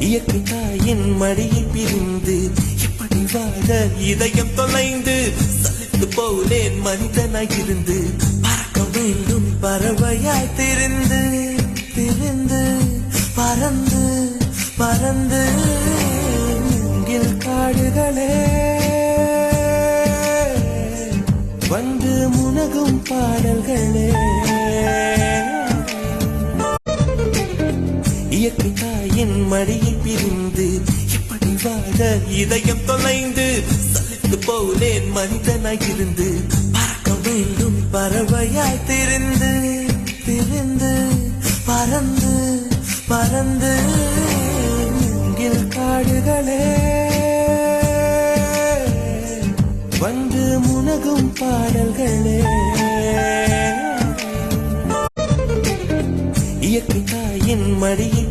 இயற்கை தாயின் மடியை பிரிந்து எப்படி வாழ இதயம் தொலைந்து சலித்து போனேன் மனிதனாய் இருந்து பறக்க வேண்டும் பறவையாய் திரிந்து திரிந்து பறந்து பறந்து நெஞ்சில் காடுகளே வந்து முனகும் பாடல்களே இயற்கை தாயின் மடியை பிரிந்து எப்படி வாழ இதயம் தொலைந்து சலித்து போனேன் மனிதனாய் இருந்து பறக்க வேண்டும் பறவையாய் திரிந்து திரிந்து பறந்து பறந்து நெஞ்சில் காடுகளே வந்து முனகும் பாடல்களே இயற்கை தாயின் மடியை